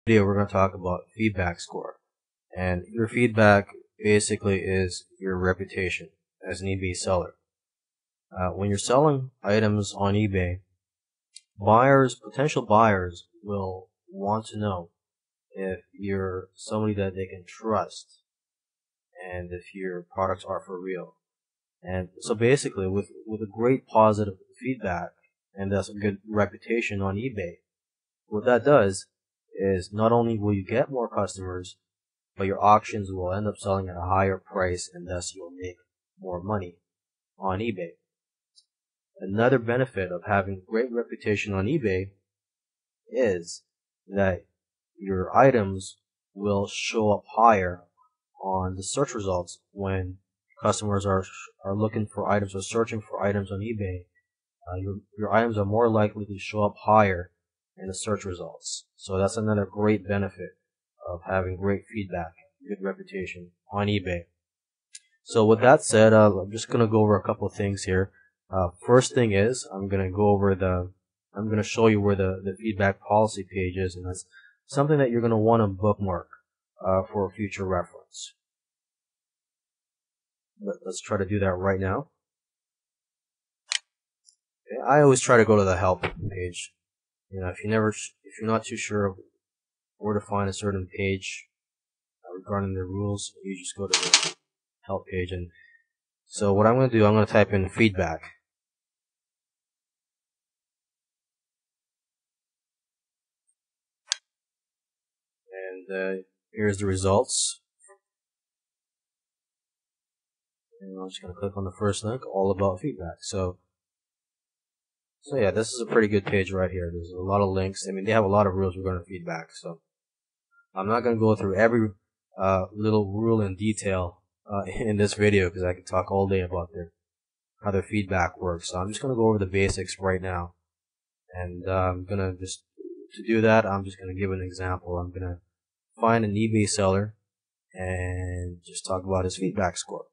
Video we're going to talk about feedback score, and your feedback basically is your reputation as an eBay seller. When you're selling items on eBay, potential buyers will want to know if you're somebody that they can trust and if your products are for real. And so basically with a great positive feedback and thus a good reputation on eBay, what that does is not only will you get more customers, but your auctions will end up selling at a higher price, and thus you'll make more money on eBay. Another benefit of having great reputation on eBay is that your items will show up higher on the search results when customers are looking for items or searching for items on eBay. Your items are more likely to show up higher in the search results. So that's another great benefit of having great feedback, good reputation on eBay. So with that said, I'm just going to go over a couple of things here. First thing is, I'm going to show you where the feedback policy page is, and that's something that you're going to want to bookmark for future reference. Let's try to do that right now. Okay, I always try to go to the help page. If you're not too sure where to find a certain page regarding the rules, you just go to the help page. And so what I'm going to do, I'm going to type in feedback. And here's the results. And I'm just going to click on the first link, all about feedback. So yeah, this is a pretty good page right here. There's a lot of links. I mean, they have a lot of rules regarding feedback. So I'm not going to go through every little rule in detail in this video, because I could talk all day about how their feedback works. So I'm just going to go over the basics right now. And I'm going to to do that, I'm just going to give an example. I'm going to find an eBay seller and just talk about his feedback score.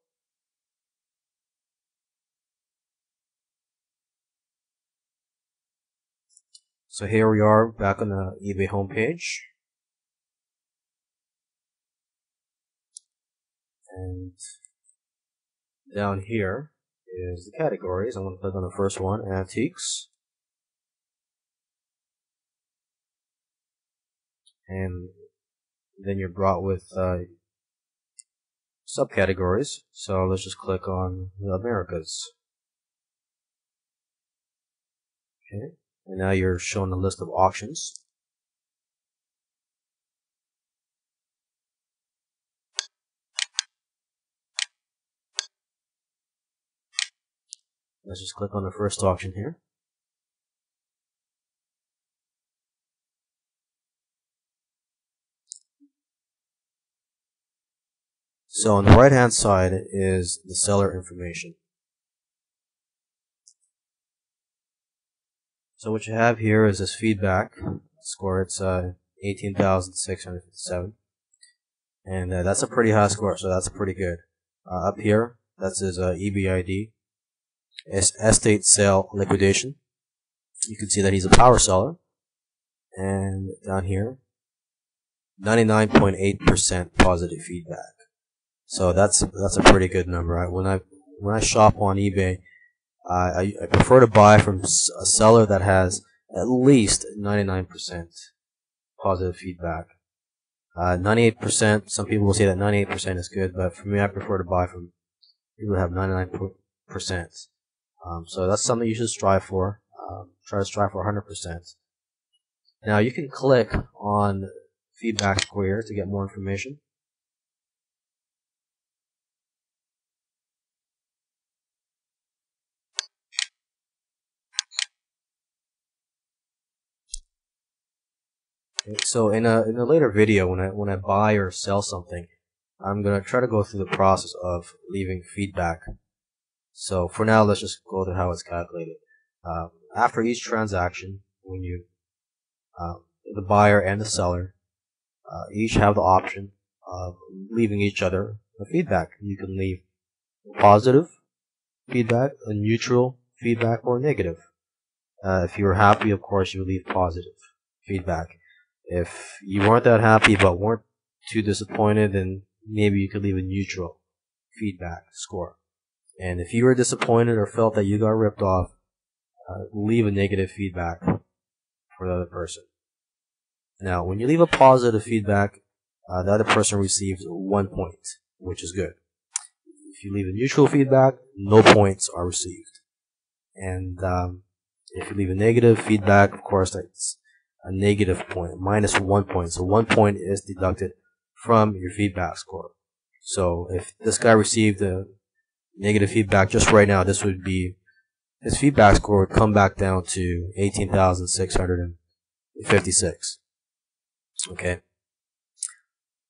So here we are back on the eBay homepage. And down here is the categories. I'm going to click on the first one, antiques. And then you're brought with subcategories. So let's just click on the Americas. Okay. And now you're shown a list of auctions. Let's just click on the first auction here. So on the right hand side is the seller information. So what you have here is this feedback score. It's 18,657, and that's a pretty high score, so that's pretty good. Up here, that's his eBay ID, estate sale liquidation. You can see that he's a power seller, and down here, 99.8% positive feedback. So that's a pretty good number. When I shop on eBay, I prefer to buy from a seller that has at least 99% positive feedback. 98%, some people will say that 98% is good, but for me, I prefer to buy from people that have 99%. So that's something you should strive for. Try to strive for 100%. Now you can click on feedback square to get more information. So in a later video, when I buy or sell something, I'm gonna try to go through the process of leaving feedback. So for now, let's just go to how it's calculated. After each transaction, when the buyer and the seller each have the option of leaving each other a feedback. You can leave positive feedback, a neutral feedback, or negative. If you're happy, of course, you leave positive feedback. If you weren't that happy but weren't too disappointed, then maybe you could leave a neutral feedback score. And if you were disappointed or felt that you got ripped off, leave a negative feedback for the other person. Now, when you leave a positive feedback, the other person receives 1 point, which is good. If you leave a neutral feedback, no points are received. And if you leave a negative feedback, of course, that's a negative point, minus 1 point. So 1 point is deducted from your feedback score. So if this guy received a negative feedback just right now, this would be, his feedback score would come back down to 18,656. Okay.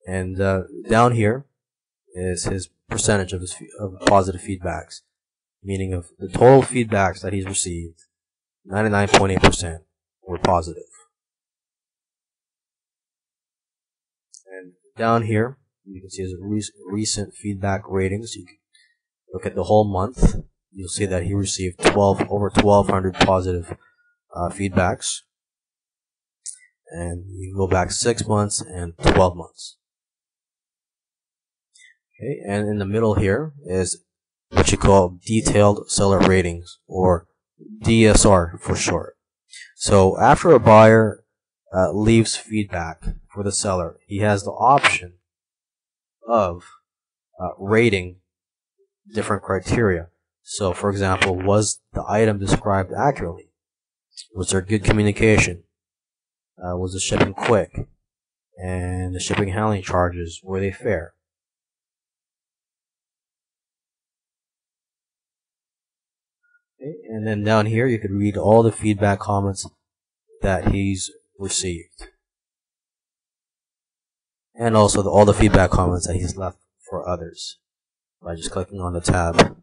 And down here is his percentage of his of positive feedbacks, meaning of the total feedbacks that he's received, 99.8% were positive. And down here, you can see his recent feedback ratings. You can look at the whole month. You'll see that he received over 1,200 positive feedbacks. And you can go back 6 months and 12 months. Okay, and in the middle here is what you call detailed seller ratings, or DSR for short. So after a buyer leaves feedback for the seller, he has the option of rating different criteria. So, for example, was the item described accurately? Was there good communication? Was the shipping quick? And the shipping handling charges, were they fair? Okay, and then down here you could read all the feedback comments that he's received. And also all the feedback comments that he's left for others by just clicking on the tab.